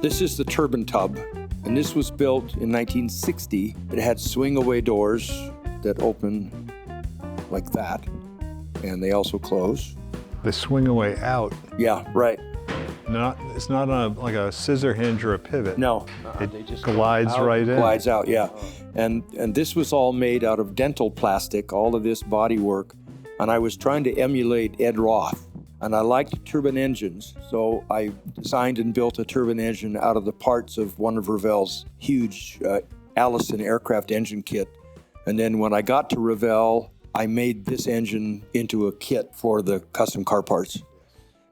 This is the Turbine Tub, and this was built in 1960. It had swing-away doors that open like that, and they also close. They swing away out. Yeah, right. It's not on like a scissor hinge or a pivot. No, they just glides out, right in. Glides out, yeah. And this was all made out of dental plastic, all of this bodywork, and I was trying to emulate Ed Roth. And I liked turbine engines, so I designed and built a turbine engine out of the parts of one of Revell's huge Allison aircraft engine kit. And then when I got to Revell, I made this engine into a kit for the custom car parts.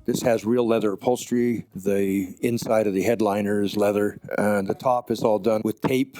This has real leather upholstery. The inside of the headliner is leather, and the top is all done with tape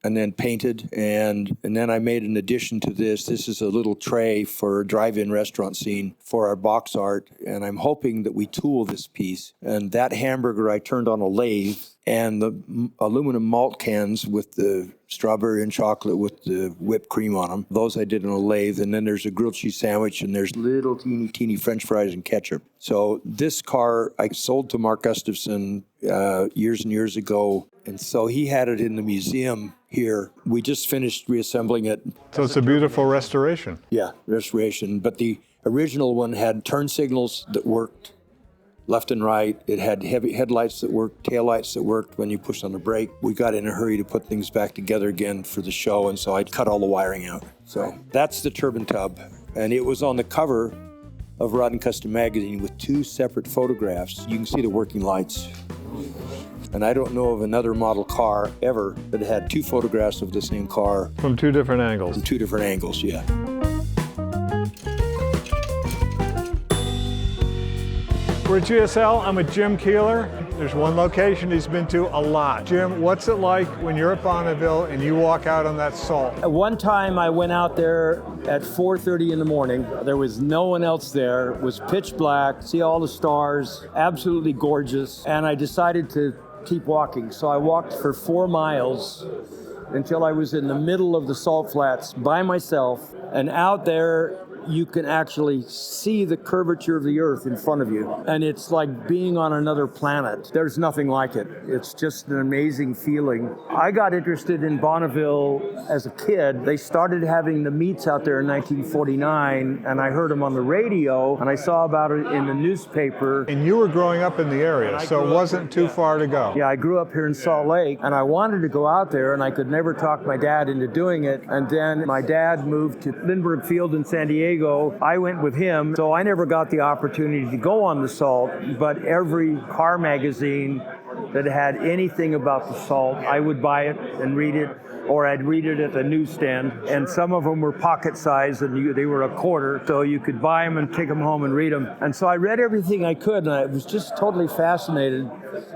and then painted. And then I made an addition to this. This is a little tray for a drive-in restaurant scene for our box art. And I'm hoping that we tool this piece. And that hamburger I turned on a lathe, and the aluminum malt cans with the strawberry and chocolate with the whipped cream on them. Those I did on a lathe. And then there's a grilled cheese sandwich, and there's little teeny French fries and ketchup. So this car I sold to Mark Gustavson years and years ago. And so he had it in the museum here. We just finished reassembling it. So it's a beautiful restoration. Yeah, restoration. But the original one had turn signals that worked left and right. It had heavy headlights that worked, taillights that worked when you pushed on the brake. We got in a hurry to put things back together again for the show, and so I'd cut all the wiring out. So that's the Turbine Tub. And it was on the cover of Rod & Custom magazine with 2 separate photographs. You can see the working lights. And I don't know of another model car ever that had 2 photographs of the same car. From 2 different angles. From 2 different angles, yeah. We're at GSL. I'm with Jim Keeler. There's one location he's been to a lot. Jim, what's it like when you're at Bonneville and you walk out on that salt? At one time I went out there at 4:30 in the morning. There was no one else there. It was pitch black, see all the stars, absolutely gorgeous. And I decided to keep walking. So I walked for 4 miles until I was in the middle of the salt flats by myself. And out there, you can actually see the curvature of the earth in front of you. And it's like being on another planet. There's nothing like it. It's just an amazing feeling. I got interested in Bonneville as a kid. They started having the meets out there in 1949, and I heard them on the radio, and I saw about it in the newspaper. And you were growing up in the area, so it wasn't too far to go. Yeah, I grew up here in Salt Lake, and I wanted to go out there, and I could never talk my dad into doing it. And then my dad moved to Lindbergh Field in San Diego. I went with him, so I never got the opportunity to go on the salt, but every car magazine that had anything about the salt, I would buy it and read it, or I'd read it at the newsstand. And some of them were pocket size, and they were a quarter, so you could buy them and take them home and read them. And so I read everything I could, and I was just totally fascinated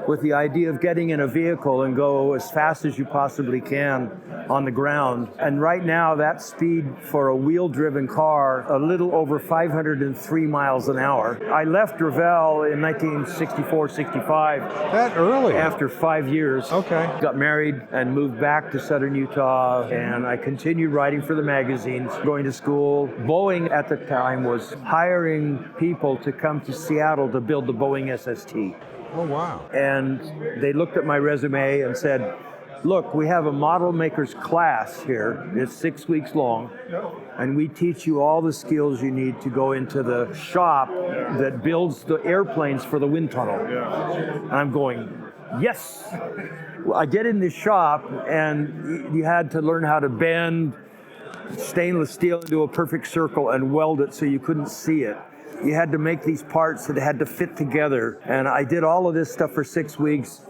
with the idea of getting in a vehicle and go as fast as you possibly can on the ground. And right now, that speed for a wheel-driven car, a little over 503 miles an hour. I left Revell in 1964-65. That early? After 5 years. Okay. Got married and moved back to Southern Utah, and I continued writing for the magazines, going to school. Boeing at the time was hiring people to come to Seattle to build the Boeing SST. Oh, wow. And they looked at my resume and said, look, we have a model maker's class here. It's 6 weeks long, and we teach you all the skills you need to go into the shop that builds the airplanes for the wind tunnel. And I'm going, yes! Well, I get in this shop, and you had to learn how to bend stainless steel into a perfect circle and weld it so you couldn't see it. You had to make these parts that had to fit together. And I did all of this stuff for 6 weeks.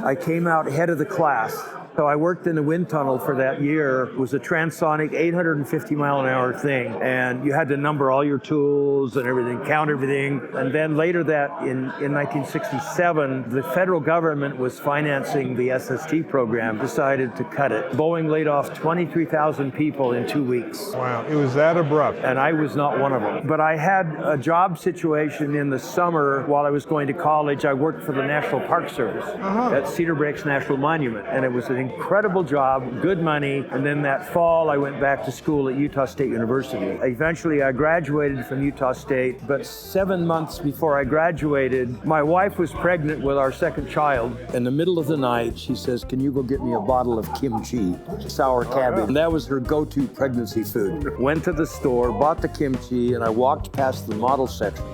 I came out head of the class. So I worked in the wind tunnel for that year. It was a transonic 850 mile an hour thing. And you had to number all your tools and everything, count everything. And then later that, in 1967, the federal government was financing the SST program, decided to cut it. Boeing laid off 23,000 people in 2 weeks. Wow, it was that abrupt. And I was not one of them. But I had a job situation in the summer while I was going to college. I worked for the National Park Service at Cedar Breaks National Monument. And it was an incredible job, good money, and then that fall I went back to school at Utah State University. Eventually I graduated from Utah State, but 7 months before I graduated, my wife was pregnant with our second child. In the middle of the night, she says, "Can you go get me a bottle of kimchi, sour cabbage?" And that was her go-to pregnancy food. Went to the store, bought the kimchi, and I walked past the model section.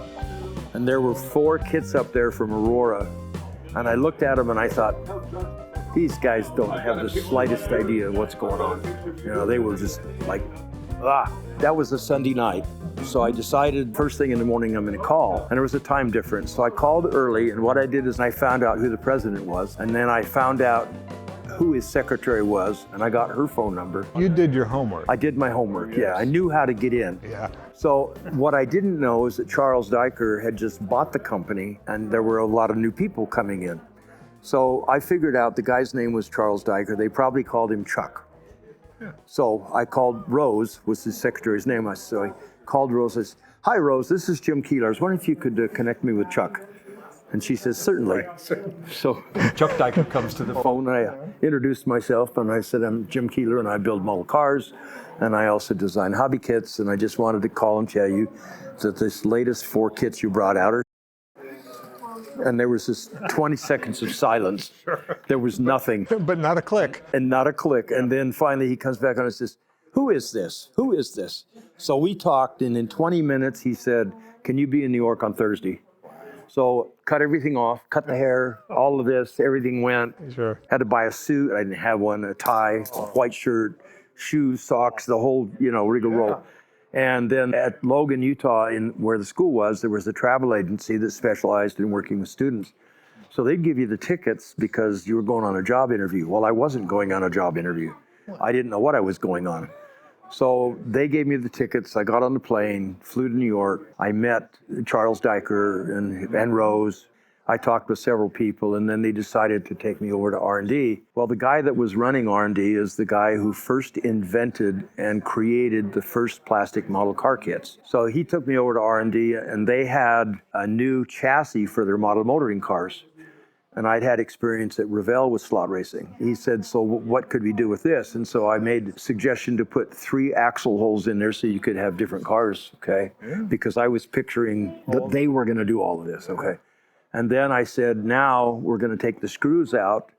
And there were 4 kits up there from Aurora. And I looked at them and I thought, these guys don't have the slightest idea of what's going on. You know, they were just like, That was a Sunday night. So I decided first thing in the morning I'm going to call. And there was a time difference. So I called early, and what I did is I found out who the president was. And then I found out who his secretary was, and I got her phone number. You did your homework. I did my homework, Yes. yeah. I knew how to get in. Yeah. So what I didn't know is that Charles Diker had just bought the company, and there were a lot of new people coming in. So I figured out the guy's name was Charles Diker. They probably called him Chuck. Yeah. So I called Rose, was his secretary's name. So I called Rose and said, "Hi, Rose, this is Jim Keeler. I was wondering if you could connect me with Chuck." And she says, "Certainly." So Chuck Diker comes to the phone, and I introduced myself, and I said, "I'm Jim Keeler, and I build model cars, and I also design hobby kits, and I just wanted to call and tell you that this latest 4 kits you brought out are..." And there was this 20 seconds of silence. There was nothing. But not a click. And not a click. And then finally he comes back on and says, "Who is this? Who is this?" So we talked, and in 20 minutes he said, "Can you be in New York on Thursday?" So cut everything off, cut the hair, all of this, everything went. Sure. Had to buy a suit. I didn't have one, a tie, a white shirt, shoes, socks, the whole, rigmarole. And then at Logan, Utah, where the school was, there was a travel agency that specialized in working with students. So they'd give you the tickets because you were going on a job interview. Well, I wasn't going on a job interview. I didn't know what I was going on. So they gave me the tickets. I got on the plane, flew to New York. I met Charles Diker and Rose. I talked with several people, and then they decided to take me over to R&D. Well, the guy that was running R&D is the guy who first invented and created the first plastic model car kits. So he took me over to R&D, and they had a new chassis for their model motoring cars. And I'd had experience at Revell with slot racing. He said, "So what could we do with this?" And so I made a suggestion to put 3 axle holes in there so you could have different cars, okay? Yeah. Because I was picturing that they were gonna do all of this, okay? And then I said, now we're gonna take the screws out.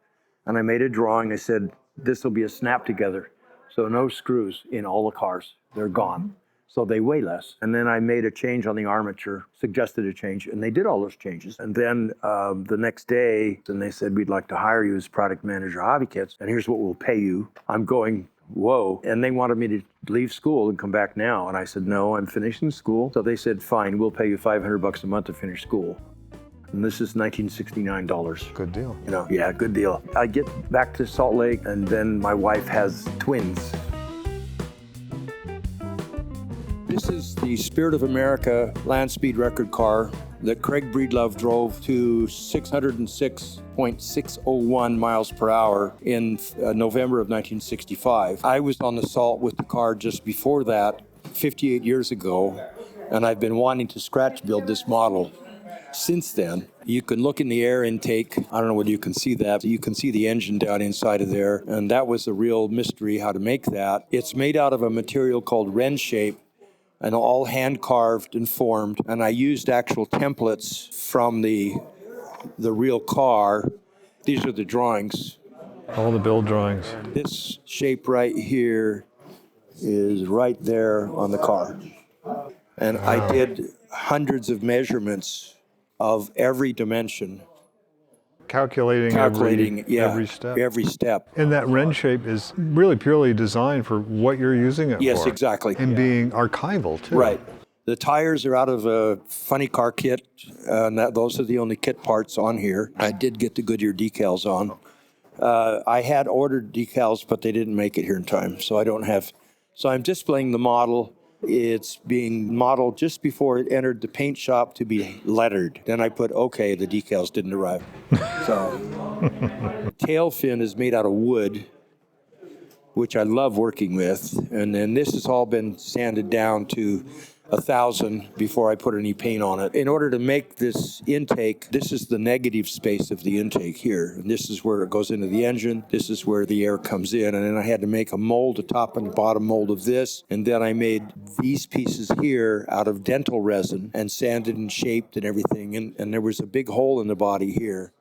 And I made a drawing. I said, this will be a snap together. So no screws in all the cars, they're gone. So they weigh less. And then I made a change on the armature, suggested a change, and they did all those changes. And then the next day, and they said, "We'd like to hire you as product manager of hobby kits, and here's what we'll pay you." I'm going, whoa. And they wanted me to leave school and come back now. And I said, no, I'm finishing school. So they said, fine, we'll pay you $500 a month to finish school. And this is $1969. Good deal. Yeah, good deal. I get back to Salt Lake, and then my wife has twins. This is the Spirit of America land speed record car that Craig Breedlove drove to 606.601 miles per hour in November of 1965. I was on the Salt with the car just before that, 58 years ago, and I've been wanting to scratch build this model since then. You can look in the air intake. I don't know whether you can see that. You can see the engine down inside of there, and that was a real mystery how to make that. It's made out of a material called wren shape, and all hand carved and formed. And I used actual templates from the real car. These are the drawings. All the build drawings. This shape right here is right there on the car. And I did hundreds of measurements of every dimension. Calculating every step. Every step. And that wren shape is really purely designed for what you're using it for. Yes, exactly. And being archival, too. Right. The tires are out of a funny car kit, and those are the only kit parts on here. I did get the Goodyear decals on. I had ordered decals, but they didn't make it here in time, so I don't have. So I'm displaying the model. It's being modeled just before it entered the paint shop to be lettered. Then I put, okay, the decals didn't arrive. So, tail fin is made out of wood, which I love working with. And then this has all been sanded down to 1,000 before I put any paint on it. In order to make this intake, this is the negative space of the intake here. And this is where it goes into the engine. This is where the air comes in. And then I had to make a mold, a top and bottom mold of this. And then I made these pieces here out of dental resin and sanded and shaped and everything. And there was a big hole in the body here.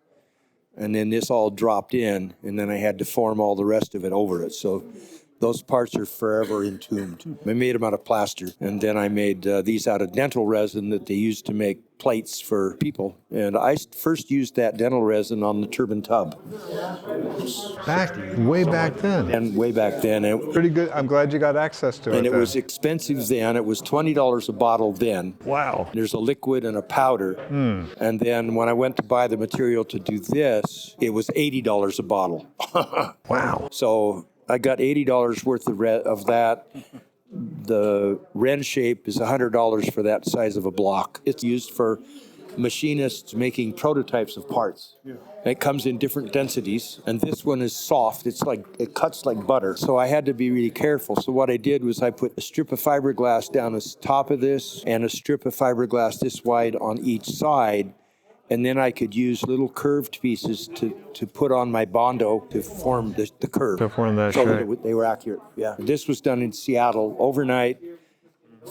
And then this all dropped in, and then I had to form all the rest of it over it. So those parts are forever entombed. I made them out of plaster, and then I made these out of dental resin that they used to make plates for people. And I first used that dental resin on the Turbine Tub. Way back then. And way back then. Pretty good. I'm glad you got access to it. And it was expensive then. It was $20 a bottle then. Wow. There's a liquid and a powder. And then when I went to buy the material to do this, it was $80 a bottle. Wow. So I got $80 worth of that. The Wren shape is $100 for that size of a block. It's used for machinists making prototypes of parts. It comes in different densities, and this one is soft. It cuts like butter. So I had to be really careful. So what I did was I put a strip of fiberglass down the top of this and a strip of fiberglass this wide on each side. And then I could use little curved pieces to put on my Bondo to form the curve. To form that so shape. that they were accurate, yeah. This was done in Seattle overnight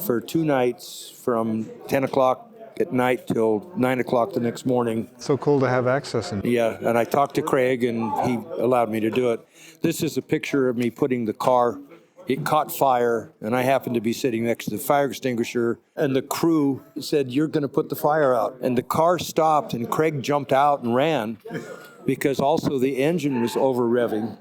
for 2 nights from 10 o'clock at night till 9 o'clock the next morning. So cool to have access. Yeah, and I talked to Craig and he allowed me to do it. This is a picture of me putting the car. It caught fire, and I happened to be sitting next to the fire extinguisher, and the crew said, "You're going to put the fire out." And the car stopped, and Craig jumped out and ran because also the engine was over-revving,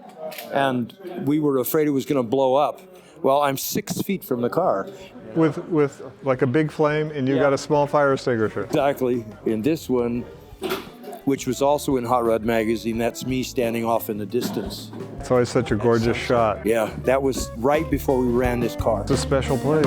and we were afraid it was going to blow up. Well, I'm 6 feet from the car. With like a big flame, and you got a small fire extinguisher. Exactly. In this one, which was also in Hot Rod Magazine, that's me standing off in the distance. It's always such a gorgeous shot. Yeah, that was right before we ran this car. It's a special place.